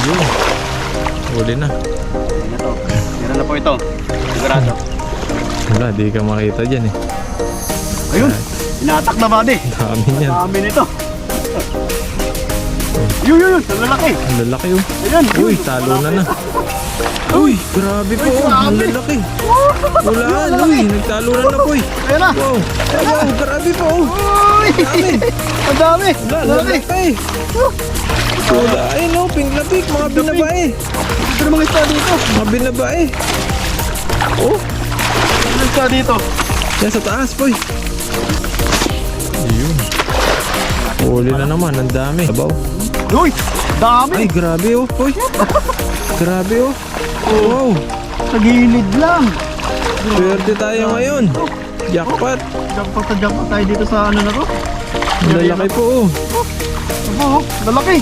Yun. Huli na. Ayan na to. Meron na po ito. Sigurado. Wala, di ka makita dyan eh. Ayun. Inatak na buddy. Dami niyan. Dami nito. Yun. Ang lalaki. Ang lalaki oh. Ayan. Uy, talo na. Uy, grabe po. Ang lalaki. Wala, uy, nagtalunan na po eh. Ayan na. Wow, wow, grabe po. Uy. Dami. Ang dami. Wala, lalaki. Wala, ayun oh, pink lapik, mga binabae. Ito na mga isda dito. Mga binabae. Oh, Mga isda dito. yan sa taas po eh. Ayun. Huli na naman, ang dami. Sabaw. Uy. Dami. Ay, grabe oh, boy. Grabe oh. Wow, Sa gilid lang. swerte tayo ngayon. Jackpot. Jackpot tayo dito sa ano na to. Ang lalaki po oh. Abo, lalaki.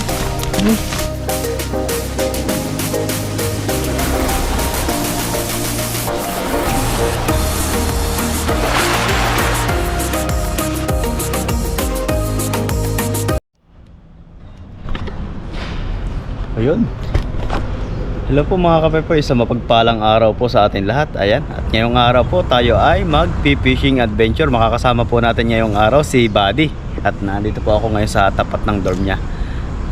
Ayun. Hello po mga kapepoy, isang mapagpalang araw po sa atin lahat. Ayan, at ngayong araw po tayo ay mag-fishing adventure. Makakasama po natin ngayong araw si Buddy. At nandito po ako ngayon sa tapat ng dorm niya.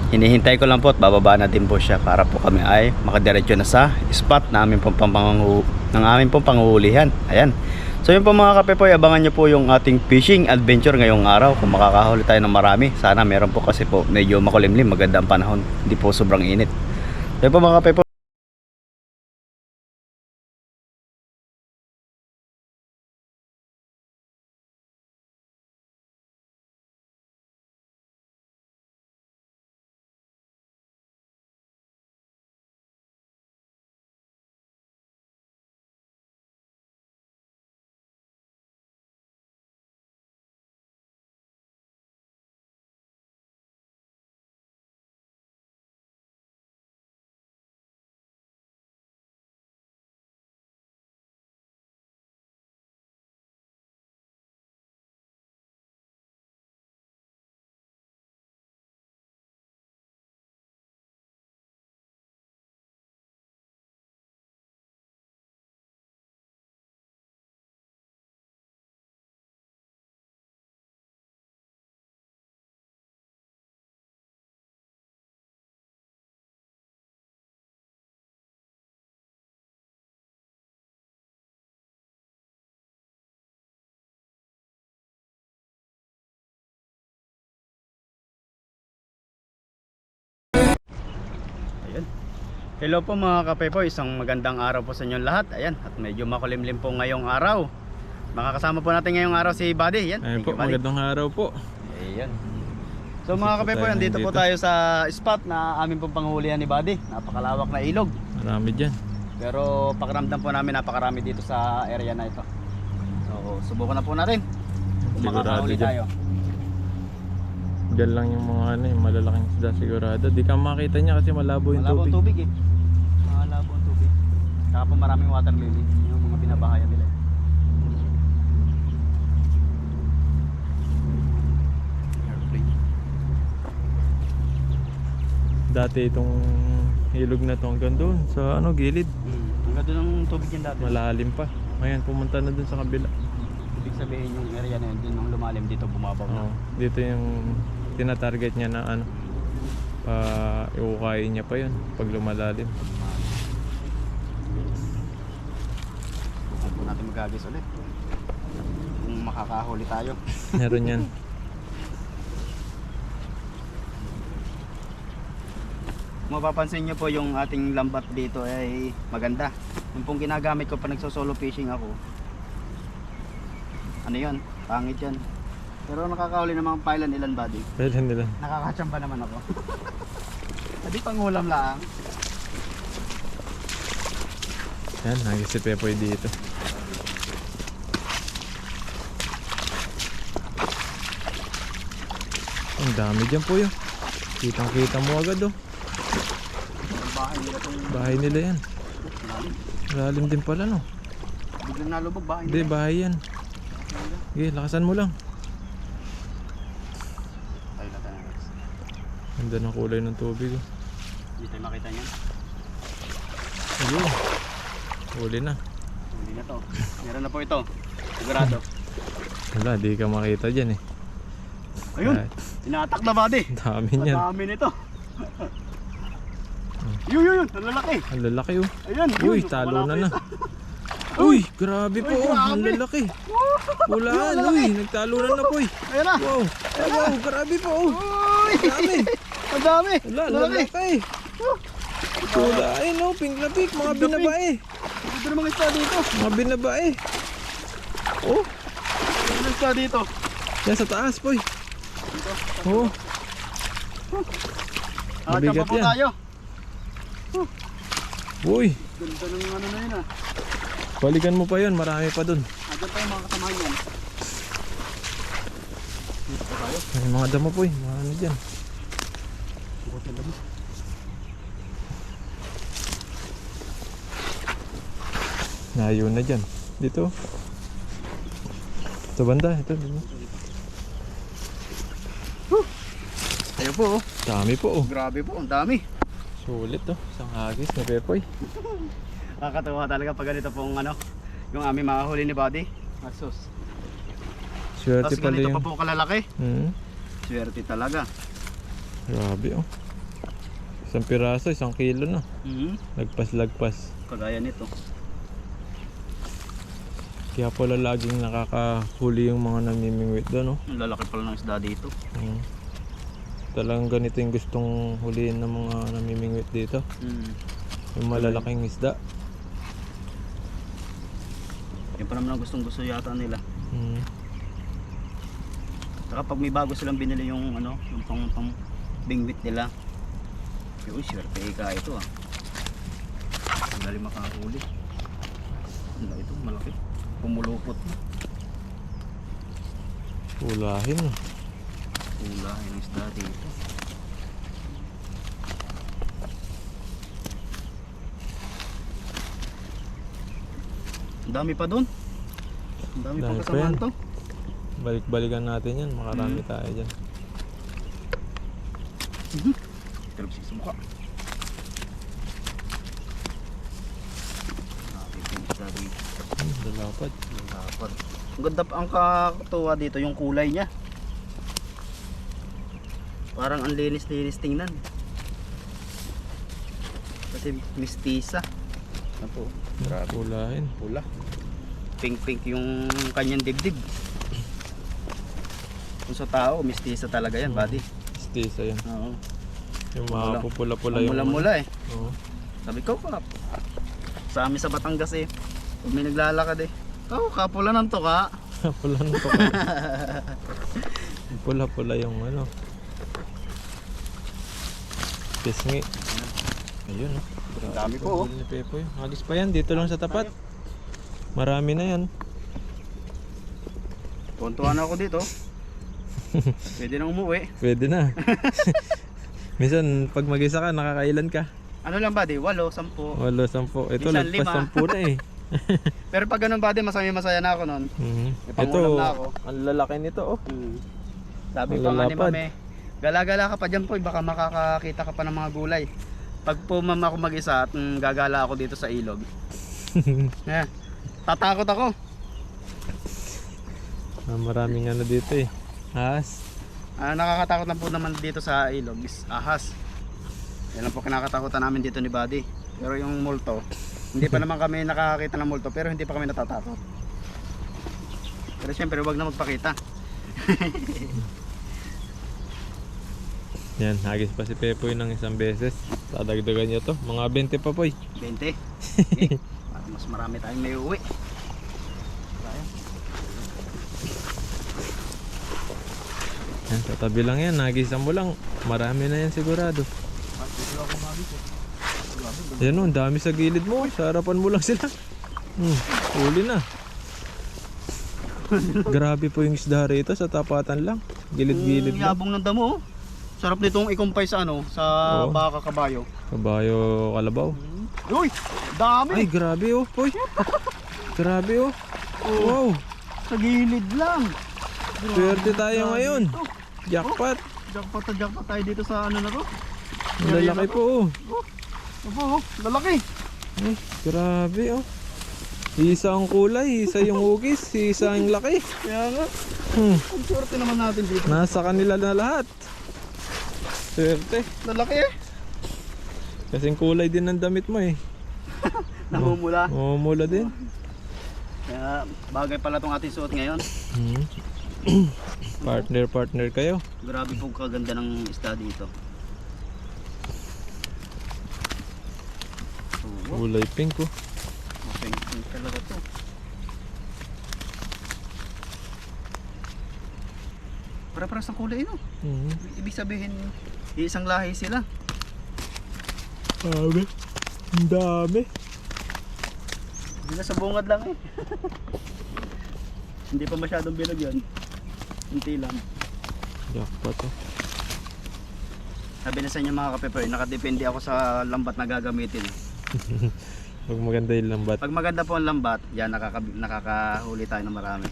Hinihintay ko lang po at bababa na din po siya para po kami ay makadiretso na sa spot na aming pong panghuhulihan. Ayan. So yun po mga kapepoy, abangan nyo po yung ating fishing adventure ngayong araw. Kung makakahuli tayo ng marami, sana meron po kasi po medyo makulimlim, maganda ang panahon. Hindi po sobrang init. So yun po mga kapepoy. Ayan. Hello po mga kapepoy, isang magandang araw po sa inyong lahat. Ayan, at medyo makulimlim po ngayong araw. Makakasama po natin ngayong araw si Buddy. Ayan, Ayun po, magandang araw po. Ayan. So mga kapepoy, andito po tayo sa spot na amin pong panghulihan ni Buddy. Napakalawak na ilog. Marami dyan. Pero pakiramdam po namin napakarami dito sa area na ito. So subukan na po natin kung Sigurado makakahuli dyan. tayo. Diyan lang yung mga ano, yung malalaking isda sigurado. Di ka makita niya kasi malabo yung Malabo ang tubig. tubig eh. Malabo ang tubig. Saka po maraming water lily, yung mga binabahayan nila. Airplane. Dati itong ilog na to hanggang doon sa ano, gilid. Hanggang doon ang tubig yan dati. Malalim pa. Ngayon pumunta na doon sa kabila. Ibig sabihin yung area na yun, din ang lumalim dito bumabaw na. Oo, dito yung tinatarget niya na ano, iukain niya pa yun pag lumalalim. Bukan po natin magagis ulit. Kung makakahuli tayo. Meron yan. Kung mapapansin nyo po yung ating lambat dito ay maganda. Yung pong ginagamit ko pag nagso-solo fishing ako. Ano yun? Pangit yan. Pero nakakahuli ng mga pailan ilan Buddy. Kailan nila? Nakakachamba naman ako. Hindi pangulam lang. Yan, nagisi Pepoy dito. Ang dami dyan po yun. Kitang kita mo agad oh. Ang bahay nila itong Bahay nila yan. lalim. Lalim din pala no. Biglang nalubog bahay Hindi, nila. bahay yan. Okay, lakasan mo lang. Tayo na tayo. Ganda ng kulay ng tubig oh. Hindi tayo makita niyan. Ayun. Huli na. Hindi na to. Meron na po ito. Sigurado. Wala, di ka makita dyan eh. Ayun. Ay, Tinatak na buddy. dami niyan. Dami nito. Yun. Ang lalaki. Ang lalaki oh. Ayan. Uy, yun, talo wala na pa na. isa. Uy, grabe po Uy, oh. Ang grabe. lalaki. Ulaan, Yun, uy. Nagtalunan na po eh. Ayan na. Wow. Ay, wow, grabe po oh. Uy. Dami. Ang dami. Wala, Ang lalaki. lalaki. Wala, ayun oh. Pink na pink. Mga Pink na binabae. Ito namang isa dito. Mga binabae. Oh, Ano isa dito? yan sa taas po eh. Oh, Diyan Mabigat pa po yan. tayo. uy. Ganda ng ano na yun ah. Balikan mo pa yun. Marami pa dun. Diyan pa yung mga kasamahan yan. Dito pa tayo. May mga damo po eh. Mga ano dyan. Bukas na dami. Nayo na dyan. Dito. Ito banda. Ito. Dito. Ayun po oh. Dami po oh. Grabe po, ang dami. Sulit oh. Isang hagis na pepoy. Nakakatuwa talaga pag ganito pong ano, yung aming makahuli ni Buddy. Asus. Swerte Tapos pala ganito yung... pa po kalalaki. Swerte talaga. Grabe oh. Isang piraso, 1 kilo na. Lagpas-lagpas. Kagaya nito. Kaya pala laging nakakahuli yung mga namimingwit doon oh. Ang lalaki pala ng isda dito. Talagang ganito yung gustong huliin ng mga namimingwit dito. Yung malalaking isda. Yan pa naman ang gustong gusto yata nila. Mm. Saka pag may bago silang binili yung ano, yung pang bingwit nila. Uy, swerte ka ito ah. Ang dali makahuli. Ano ito, malaki. Pumulupot na. Ulahin oh. Pula yung isda dito. Ang dami pa dun. Ang dami pa Dami pa kasama yan. to. Balik-balikan natin yan. Makarami tayo dyan. Talabsik sa mukha. Nakakita yung isda dito. Dalapad. Dapat. Ang ganda pa ang kakatuwa dito yung kulay niya. Parang ang linis-linis tingnan. Kasi mistisa. Ano po? Grabe. Ulahin. Pula. Pink-pink yung kanyang dibdib. Kung sa tao, mistisa talaga yan, buddy. Stisa yan. Oo. Yung mga pupula-pula yung... Mula-mula eh. Oo. Sabi ko, sa amin sa Batangas eh, pag may naglalakad eh, kapula ng tuka. Pula na to. Pula-pula yung ano. Pisngi. Ayun oh. Ang dami po oh. Ni Pepoy. Hagis pa yan. Dito lang sa tapat. Marami na yan. Tuntuan ako dito. Pwede nang umuwi. Pwede na. Minsan pag mag-isa ka, nakakailan ka? Ano lang ba di? 8, 10. Wala, 10. Ito, Minsan lagpas 5. 10 na eh. Pero pag ganun ba di, masaya na ako nun. Ito, pangulam na ako. ang lalaki nito oh. Sabi pa nga ni Malalapad. Mame, gala-gala ka pa dyan po, baka makakakita ka pa ng mga gulay. Pag po mama ako mag-isa at gagala ako dito sa ilog. Tatakot ako. Maraming ano dito eh. Has. Nakakatakot lang po naman dito sa ilog is ahas. Yan lang po kinakatakutan namin dito ni Buddy. Pero yung multo, hindi pa naman kami nakakakita ng multo, pero hindi pa kami natatakot. Pero syempre wag na magpakita. Yan, hagis pa si Pepoy ng isang beses. Dadagdagan niya to. Mga 20 pa poy. 20. Okay. Para mas marami tayong may uwi. Yan, sa tabi lang yan. Hagisan mo lang. Marami na yan sigurado. Yan o, ang dami sa gilid mo. Sa harapan mo lang sila. Huli na. Grabe po yung isda rito sa tapatan lang. Gilid-gilid lang. Yabong ng damo. Sarap nitong ikumpay sa ano, sa Oo. baka kabayo. Kabayo kalabaw. Uy, dami. Ay, grabe oh, poy. Grabe oh. Wow. Sa gilid lang. Swerte tayo ngayon. Jackpot. Jackpot tayo dito sa ano na to. Ang lalaki po oh. Opo, lalaki. Ay, grabe oh. Isa ang kulay, isa yung hugis, isa ang laki. Kaya nga. Ang swerte naman natin dito. Nasa kanila na lahat. Swerte. Lalaki eh. Kasing kulay din ng damit mo eh. Namumula. Mumula din. Kaya bagay pala itong ating suot ngayon. Partner kayo. Grabe po kaganda ng isda dito. Kulay pink oh. Pink talaga to. Para-paras ng kulay no. Ibig sabihin, isang lahi sila. Dami. Ang dami. Hindi na sa bungad lang eh. Hindi pa masyadong bilog yun. Hinti lang. Jackpot oh. Sabi na sa inyo mga kapeper, nakadepende ako sa lambat na gagamitin. Pag maganda yung lambat. Pag maganda po ang lambat, yan nakakahuli tayo ng marami.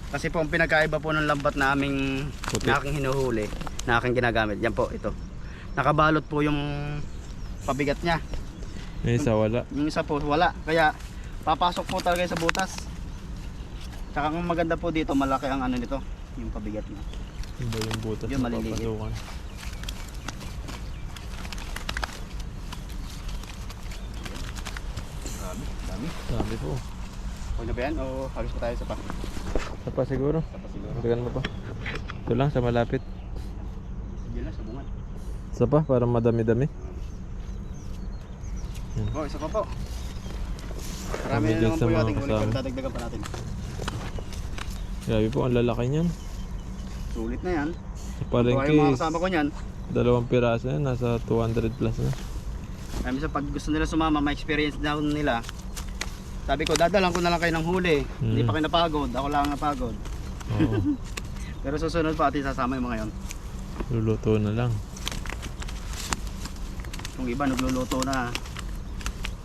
Kasi po ang pinagkaiba po ng lambat na aming Puti. na aking hinuhuli, na aking ginagamit. Yan po, ito. Nakabalot po yung pabigat niya. Yung isa wala. Yung isa po wala. Kaya papasok po talaga sa butas. Tsaka ang maganda po dito, malaki ang ano nito, yung pabigat niya. Iba yung butas Yung na maliliit. papasukan. Dami. Dami po. Okay na ba yan? O hagis pa tayo sa pa? Isa pa siguro. Sa pa siguro. Tagan mo pa. Ito lang sa malapit. Sige na, sabungan. Isa pa para madami-dami. Oh, isa pa po. Marami Kami na dyan naman sa po yung mga ating ulit. kasama. Dadagdagan pa natin. Grabe po, ang lalaki niyan. Sulit na yan. Sa Ito ay palengke, yung mga kasama ko niyan. dalawang piraso yan, nasa 200 plus na. Kaya minsan pag gusto nila sumama, ma-experience down nila. Sabi ko, dadalan ko na lang kayo ng huli. Hindi pa kayo napagod. Ako lang napagod. Oo, Pero susunod pa atin sasama yung mga yon. luluto na lang. Yung iba nagluluto na.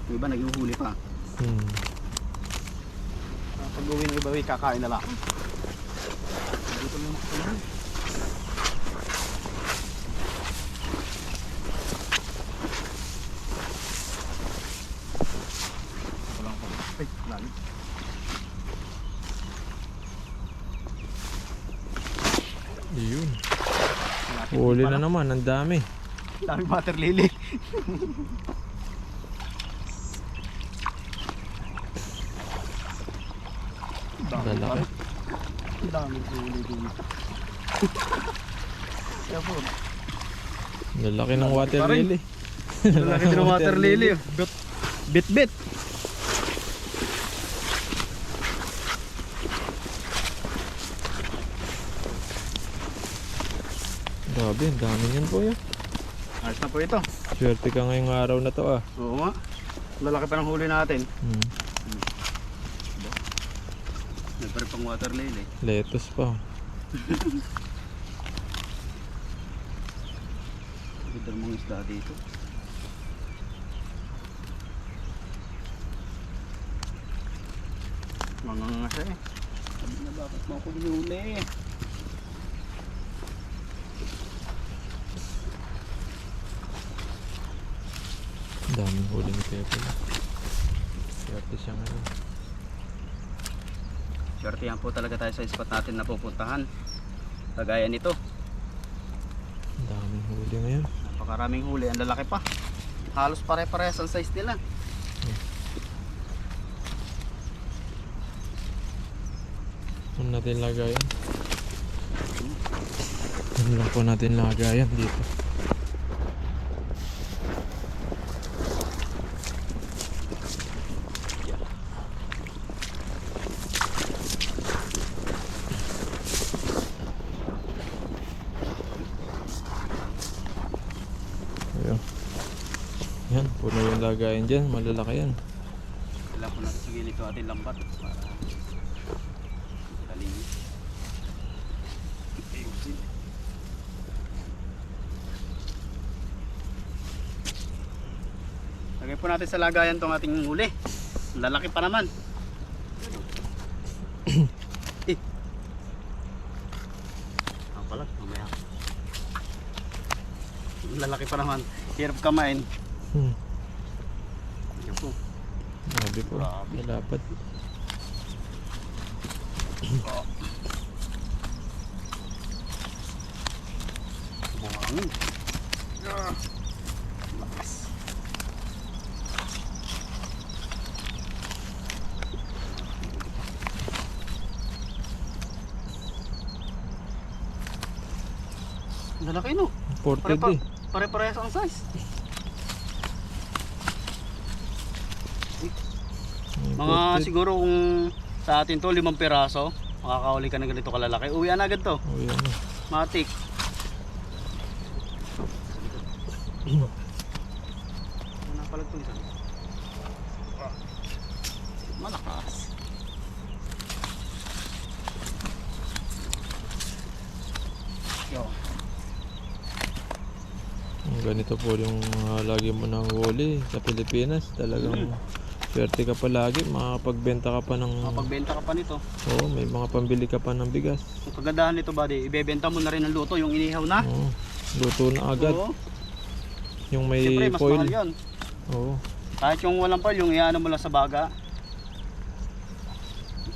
Yung iba naghuhuli pa. Pag uwi ng iba, kakain na lang. Dito mo makakain. Ay, lalim. Yun. Huli na naman, ang dami. Dami water lily. Lalaki. Dami huli dito. Kaya po. Lalaki ng water Pa rin. lily. Lalaki din ng water lily. Bit. Grabe, ang dami niyan po yun. Ayos na po ito. Swerte ka ngayong araw na to ah. Oo nga. Lalaki pa ng huli natin. Nagpare pang water lily. Lettuce pa. Ganda mong isda dito. Mga nga siya eh. Sabi na bakit mo ako hinuli. Ang daming huli ni Pepe. Swerte siya ngayon. Swertihan po talaga tayo sa spot natin na pupuntahan. Kagaya nito. Ang daming huli ngayon. Napakaraming huli. Ang lalaki pa. Halos pare-parehas ang size nila. Ano natin lagayan? Ano lang po natin lagayan dito? Ayun. Yan, puno yung lagayan dyan. Malalaki yan. Kailangan po natin sa gilid ito ating lambat para kalinis. Ayusin. Lagay po natin sa lagayan itong ating huli. Lalaki pa naman. Ang pala, mamaya. lalaki pa naman. Hirap kamain. Hmm. Yan po. Grabe po. Grabe. Malapad. Buhangin. Lakas. Lalaki no? Imported eh. Pare-parehas ang size. Mga Imported. siguro kung sa atin to 5 piraso, makakahuli ka ng ganito kalalaki. Uwian na agad to. Oh, yan eh. Matik. Ano pala ito isa? Malakas. Yo. Ganito po yung lagi mo nang huli sa Pilipinas. Talagang swerte ka pa lagi. Makakapagbenta ka pa ng... Mapagbenta ka pa nito. Oo, may mga pambili ka pa ng bigas. Ang kagandahan nito buddy, ibebenta mo na rin ang luto, yung inihaw na. Oo, luto na agad. Oo. Yung may Siyempre, mas foil. mahal yun. Oo. Kahit yung walang foil, yung iano mo lang sa baga.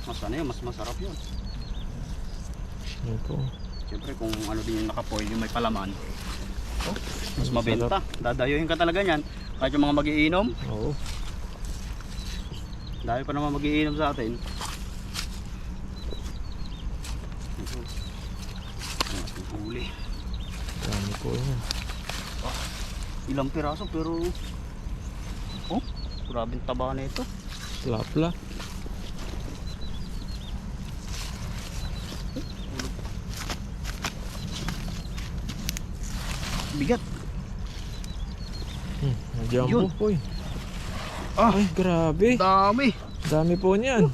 Mas ano yun, mas masarap yun. Yun po. Siyempre kung ano din yung naka-foil, yung may palaman. Oh, mas Masarap. mabenta. Dadayuhin ka talaga niyan. Kahit yung mga magiinom, Oo. dahil pa naman magiinom sa atin. Ang ating huli. Dami po yun. Ilang piraso pero oh, grabing taba na ito. Lapla. Bigat. Nandiyan Yun. po eh. Ah, Ay, grabe. dami. Dami po niyan.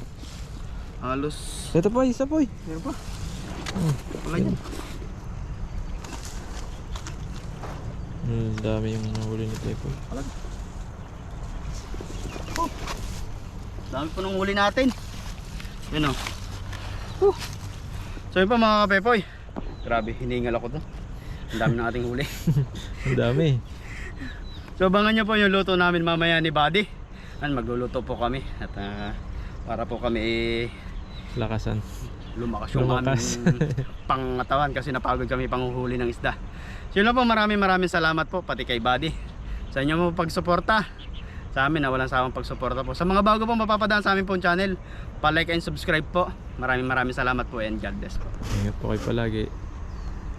Halos Ito pa, isa po eh. meron pa. Wala yan. Dami yung nahuli ni Pepe. Dami pa nung huli natin. Yan o. So yun pa mga kapepoy. Grabe, hiningal ako doon. Ang dami ng ating huli. Ang dami. So abangan nyo po yung luto namin mamaya ni Buddy. Magluluto po kami. At para po kami Lakasan. lumakas yung Lumakas. aming pangatawan kasi napagod kami panghuhuli ng isda. So yun lang po, maraming salamat po pati kay Buddy sa inyo mo pagsuporta sa amin na walang sawang pagsuporta po. Sa mga bago po mapapadaan sa amin pong channel, pa-like and subscribe po. Maraming salamat po and God bless po. Ingat po kayo palagi.